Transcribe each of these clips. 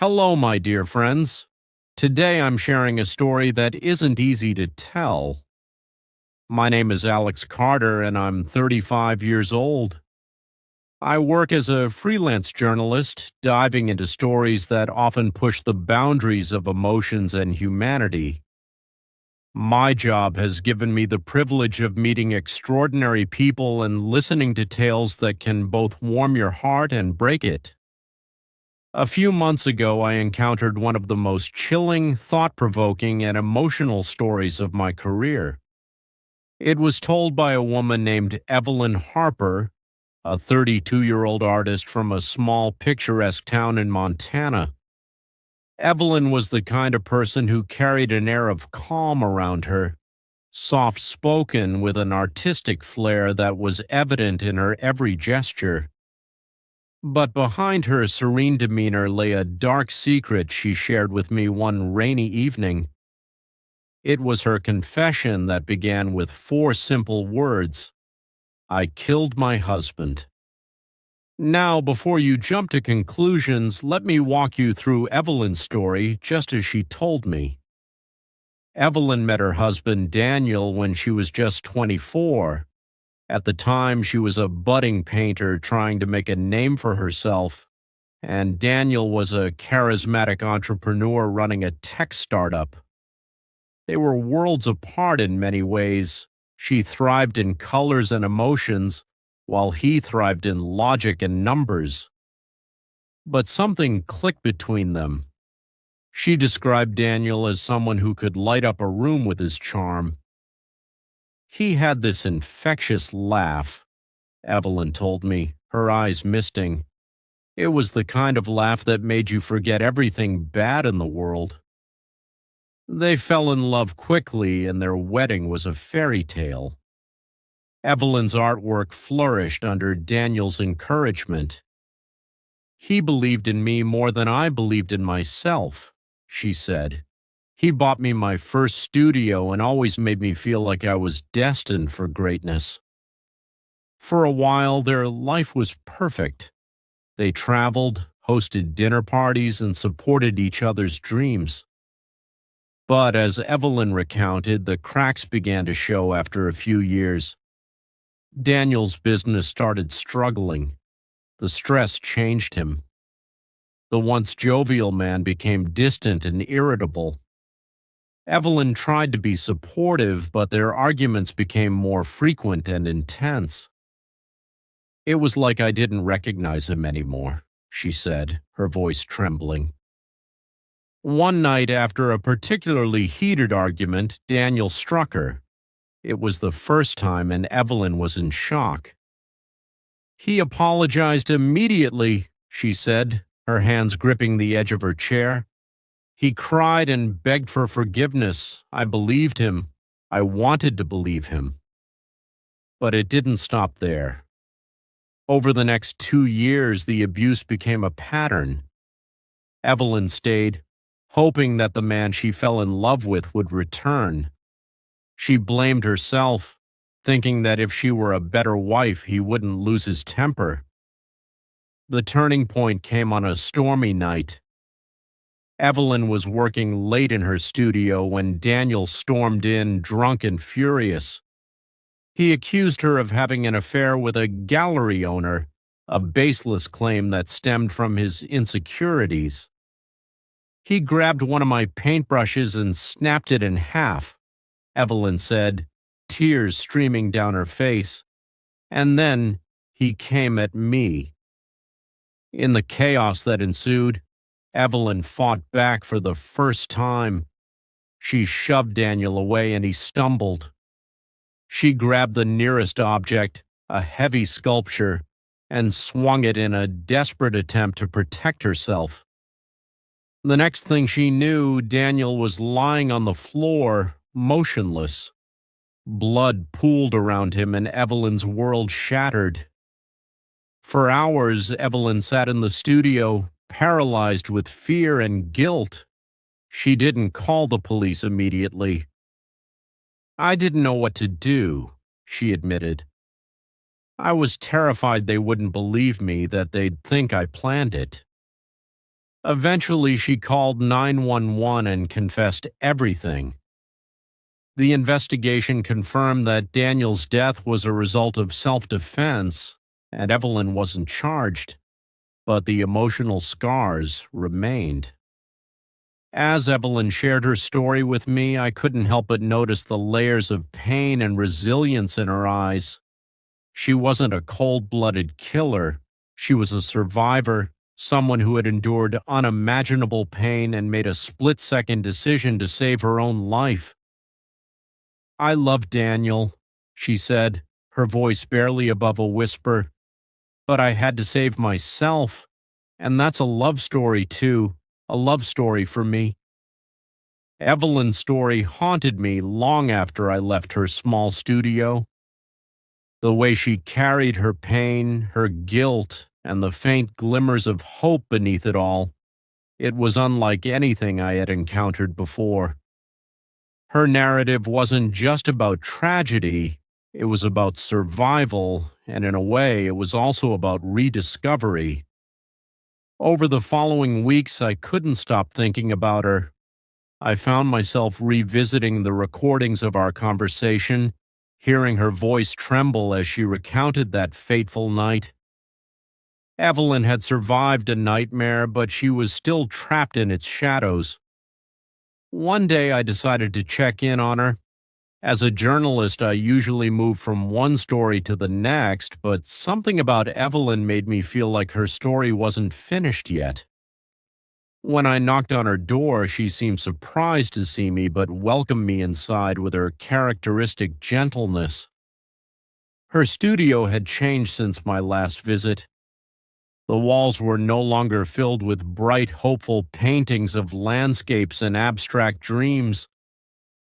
Hello, my dear friends. Today I'm sharing a story that isn't easy to tell. My name is Alex Carter, and I'm 35 years old. I work as a freelance journalist, diving into stories that often push the boundaries of emotions and humanity. My job has given me the privilege of meeting extraordinary people and listening to tales that can both warm your heart and break it. A few months ago, I encountered one of the most chilling, thought-provoking, and emotional stories of my career. It was told by a woman named Evelyn Harper, a 32-year-old artist from a small, picturesque town in Montana. Evelyn was the kind of person who carried an air of calm around her, soft-spoken with an artistic flair that was evident in her every gesture. But behind her serene demeanor lay a dark secret she shared with me one rainy evening. It was her confession that began with four simple words: "I killed my husband." Now, before you jump to conclusions, let me walk you through Evelyn's story just as she told me. Evelyn met her husband Daniel when she was just 24. At the time, she was a budding painter trying to make a name for herself, and Daniel was a charismatic entrepreneur running a tech startup. They were worlds apart in many ways. She thrived in colors and emotions, while he thrived in logic and numbers. But something clicked between them. She described Daniel as someone who could light up a room with his charm. He had this infectious laugh, Evelyn told me, her eyes misting. It was the kind of laugh that made you forget everything bad in the world. They fell in love quickly, and their wedding was a fairy tale. Evelyn's artwork flourished under Daniel's encouragement. "He believed in me more than I believed in myself," she said. "He bought me my first studio and always made me feel like I was destined for greatness." For a while, their life was perfect. They traveled, hosted dinner parties, and supported each other's dreams. But as Evelyn recounted, the cracks began to show after a few years. Daniel's business started struggling. The stress changed him. The once jovial man became distant and irritable. Evelyn tried to be supportive, but their arguments became more frequent and intense. "It was like I didn't recognize him anymore," she said, her voice trembling. One night after a particularly heated argument, Daniel struck her. It was the first time, and Evelyn was in shock. "He apologized immediately," she said, her hands gripping the edge of her chair. "He cried and begged for forgiveness. I believed him. I wanted to believe him." But it didn't stop there. Over the next 2 years, the abuse became a pattern. Evelyn stayed, hoping that the man she fell in love with would return. She blamed herself, thinking that if she were a better wife, he wouldn't lose his temper. The turning point came on a stormy night. Evelyn was working late in her studio when Daniel stormed in, drunk and furious. He accused her of having an affair with a gallery owner, a baseless claim that stemmed from his insecurities. "He grabbed one of my paintbrushes and snapped it in half," Evelyn said, tears streaming down her face. "And then he came at me." In the chaos that ensued, Evelyn fought back for the first time. She shoved Daniel away and he stumbled. She grabbed the nearest object, a heavy sculpture, and swung it in a desperate attempt to protect herself. The next thing she knew, Daniel was lying on the floor, motionless. Blood pooled around him and Evelyn's world shattered. For hours, Evelyn sat in the studio, paralyzed with fear and guilt. She didn't call the police immediately. "I didn't know what to do," she admitted. "I was terrified they wouldn't believe me, that they'd think I planned it." Eventually, she called 911 and confessed everything. The investigation confirmed that Daniel's death was a result of self-defense, and Evelyn wasn't charged, but the emotional scars remained. As Evelyn shared her story with me, I couldn't help but notice the layers of pain and resilience in her eyes. She wasn't a cold-blooded killer. She was a survivor, someone who had endured unimaginable pain and made a split-second decision to save her own life. "I love Daniel," she said, her voice barely above a whisper, "but I had to save myself. And that's a love story, too. A love story for me." Evelyn's story haunted me long after I left her small studio. The way she carried her pain, her guilt, and the faint glimmers of hope beneath it all, it was unlike anything I had encountered before. Her narrative wasn't just about tragedy, it was about survival, and in a way, it was also about rediscovery. Over the following weeks, I couldn't stop thinking about her. I found myself revisiting the recordings of our conversation, hearing her voice tremble as she recounted that fateful night. Evelyn had survived a nightmare, but she was still trapped in its shadows. One day I decided to check in on her. As a journalist, I usually move from one story to the next, but something about Evelyn made me feel like her story wasn't finished yet. When I knocked on her door, she seemed surprised to see me, but welcomed me inside with her characteristic gentleness. Her studio had changed since my last visit. The walls were no longer filled with bright, hopeful paintings of landscapes and abstract dreams.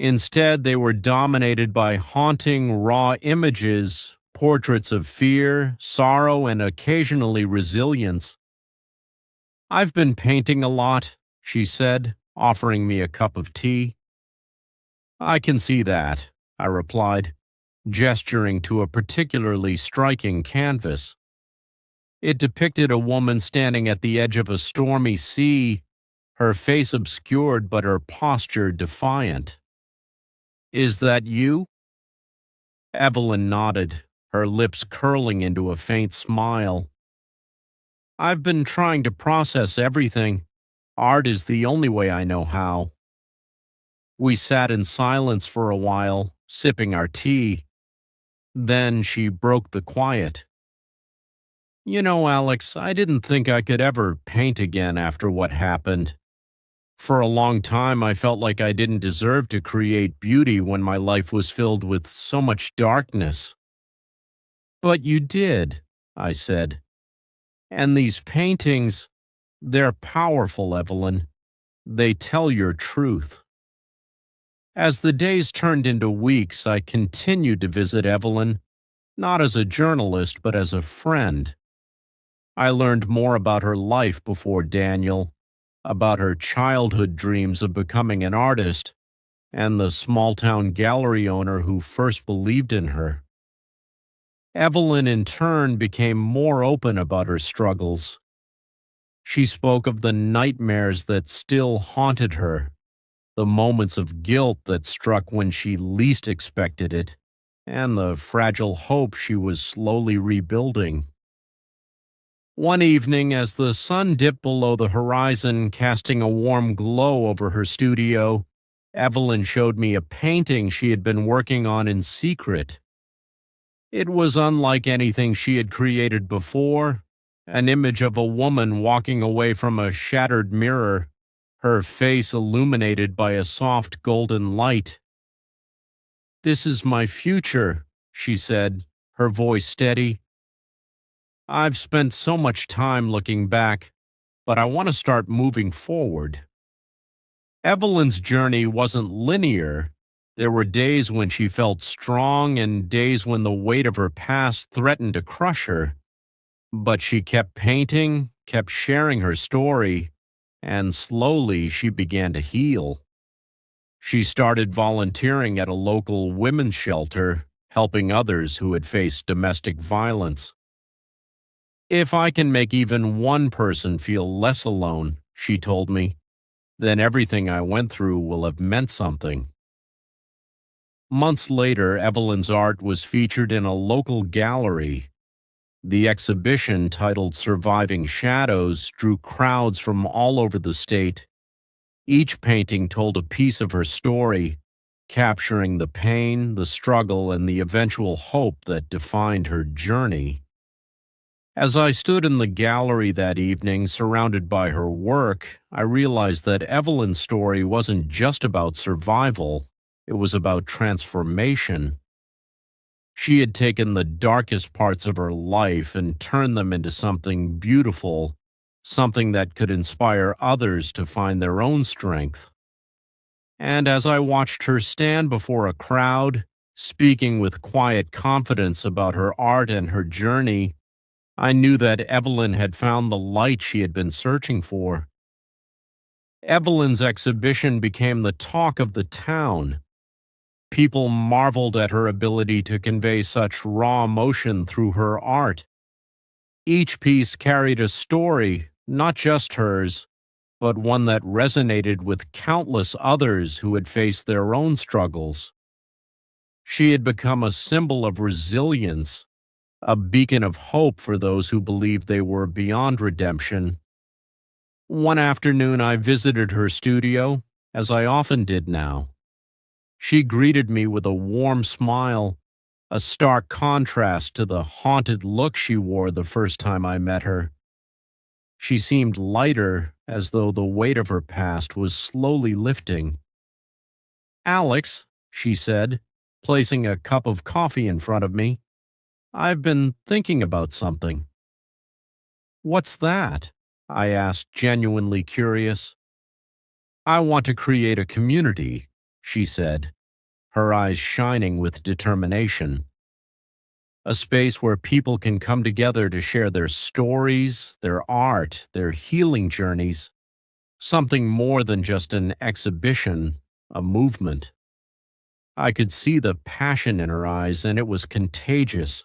Instead, they were dominated by haunting, raw images, portraits of fear, sorrow, and occasionally resilience. "I've been painting a lot," she said, offering me a cup of tea. "I can see that," I replied, gesturing to a particularly striking canvas. It depicted a woman standing at the edge of a stormy sea, her face obscured but her posture defiant. "Is that you?" Evelyn nodded, her lips curling into a faint smile. "I've been trying to process everything. Art is the only way I know how." We sat in silence for a while, sipping our tea. Then she broke the quiet. "You know, Alex, I didn't think I could ever paint again after what happened. For a long time, I felt like I didn't deserve to create beauty when my life was filled with so much darkness." "But you did," I said. "And these paintings, they're powerful, Evelyn. They tell your truth." As the days turned into weeks, I continued to visit Evelyn, not as a journalist, but as a friend. I learned more about her life before Daniel, about her childhood dreams of becoming an artist, and the small-town gallery owner who first believed in her. Evelyn, in turn, became more open about her struggles. She spoke of the nightmares that still haunted her, the moments of guilt that struck when she least expected it, and the fragile hope she was slowly rebuilding. One evening, as the sun dipped below the horizon, casting a warm glow over her studio, Evelyn showed me a painting she had been working on in secret. It was unlike anything she had created before, an image of a woman walking away from a shattered mirror, her face illuminated by a soft golden light. "This is my future," she said, her voice steady. "I've spent so much time looking back, but I want to start moving forward." Evelyn's journey wasn't linear. There were days when she felt strong and days when the weight of her past threatened to crush her. But she kept painting, kept sharing her story, and slowly she began to heal. She started volunteering at a local women's shelter, helping others who had faced domestic violence. "If I can make even one person feel less alone," she told me, then everything I went through will have meant something. Months later, Evelyn's art was featured in a local gallery. The exhibition, titled Surviving Shadows, drew crowds from all over the state. Each painting told a piece of her story, capturing the pain, the struggle, and the eventual hope that defined her journey. As I stood in the gallery that evening, surrounded by her work, I realized that Evelyn's story wasn't just about survival, it was about transformation. She had taken the darkest parts of her life and turned them into something beautiful, something that could inspire others to find their own strength. And as I watched her stand before a crowd, speaking with quiet confidence about her art and her journey, I knew that Evelyn had found the light she had been searching for. Evelyn's exhibition became the talk of the town. People marveled at her ability to convey such raw emotion through her art. Each piece carried a story, not just hers, but one that resonated with countless others who had faced their own struggles. She had become a symbol of resilience, a beacon of hope for those who believed they were beyond redemption. One afternoon, I visited her studio, as I often did now. She greeted me with a warm smile, a stark contrast to the haunted look she wore the first time I met her. She seemed lighter, as though the weight of her past was slowly lifting. "Alex," she said, placing a cup of coffee in front of me, "I've been thinking about something." "What's that?" I asked, genuinely curious. "I want to create a community," she said, her eyes shining with determination. "A space where people can come together to share their stories, their art, their healing journeys, something more than just an exhibition, a movement." I could see the passion in her eyes, and it was contagious.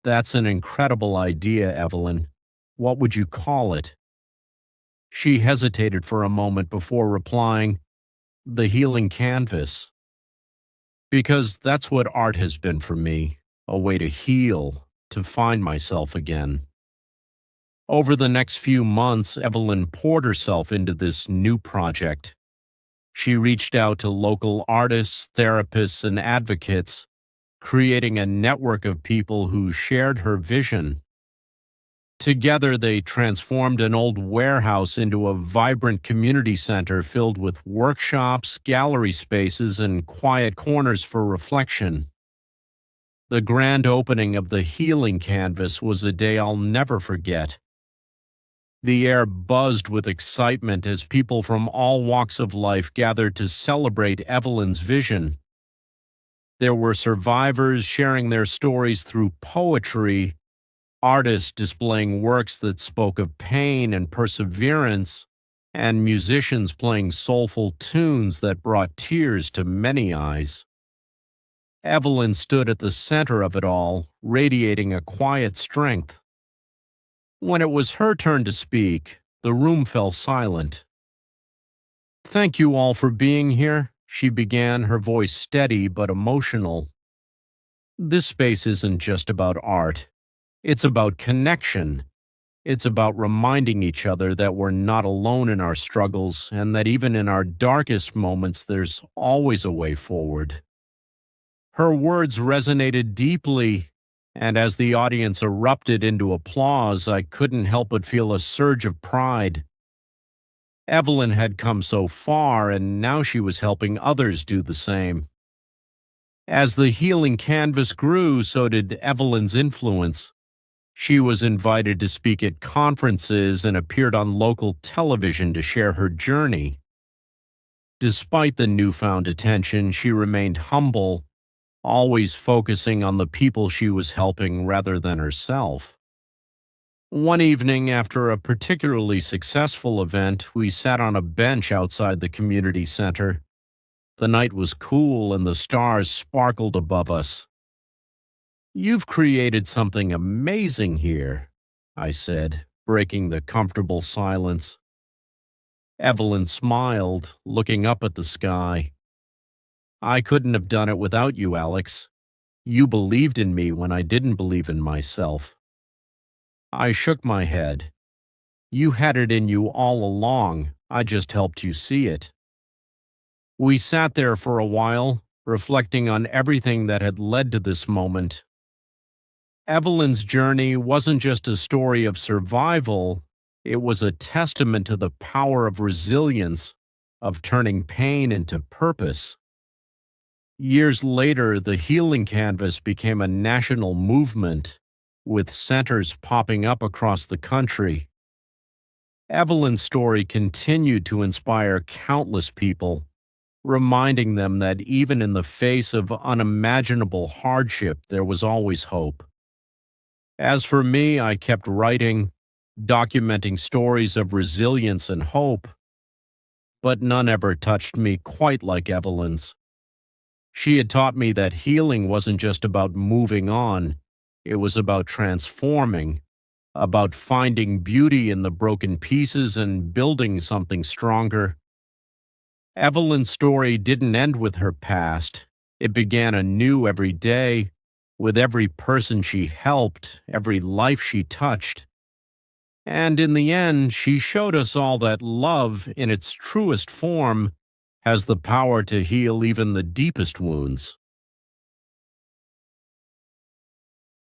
"That's an incredible idea, Evelyn. What would you call it?" She hesitated for a moment before replying, "The Healing Canvas." Because that's what art has been for me, a way to heal, to find myself again. Over the next few months, Evelyn poured herself into this new project. She reached out to local artists, therapists, and advocates, creating a network of people who shared her vision. Together, they transformed an old warehouse into a vibrant community center filled with workshops, gallery spaces, and quiet corners for reflection. The grand opening of the Healing Canvas was a day I'll never forget. The air buzzed with excitement as people from all walks of life gathered to celebrate Evelyn's vision. There were survivors sharing their stories through poetry, artists displaying works that spoke of pain and perseverance, and musicians playing soulful tunes that brought tears to many eyes. Evelyn stood at the center of it all, radiating a quiet strength. When it was her turn to speak, the room fell silent. "Thank you all for being here," she began, her voice steady but emotional. "This space isn't just about art. It's about connection. It's about reminding each other that we're not alone in our struggles and that even in our darkest moments, there's always a way forward." Her words resonated deeply, and as the audience erupted into applause, I couldn't help but feel a surge of pride. Evelyn had come so far, and now she was helping others do the same. As the Healing Canvas grew, so did Evelyn's influence. She was invited to speak at conferences and appeared on local television to share her journey. Despite the newfound attention, she remained humble, always focusing on the people she was helping rather than herself. One evening, after a particularly successful event, we sat on a bench outside the community center. The night was cool and the stars sparkled above us. "You've created something amazing here," I said, breaking the comfortable silence. Evelyn smiled, looking up at the sky. I couldn't have done it without you, Alex. You believed in me when I didn't believe in myself. I shook my head. You had it in you all along. I just helped you see it. We sat there for a while, reflecting on everything that had led to this moment. Evelyn's journey wasn't just a story of survival, it was a testament to the power of resilience, of turning pain into purpose. Years later, the healing canvas became a national movement, with centers popping up across the country. Evelyn's story continued to inspire countless people, reminding them that even in the face of unimaginable hardship, there was always hope. As for me, I kept writing, documenting stories of resilience and hope, but none ever touched me quite like Evelyn's. She had taught me that healing wasn't just about moving on, it was about transforming, about finding beauty in the broken pieces and building something stronger. Evelyn's story didn't end with her past. It began anew every day, with every person she helped, every life she touched. And in the end, she showed us all that love, in its truest form, has the power to heal even the deepest wounds.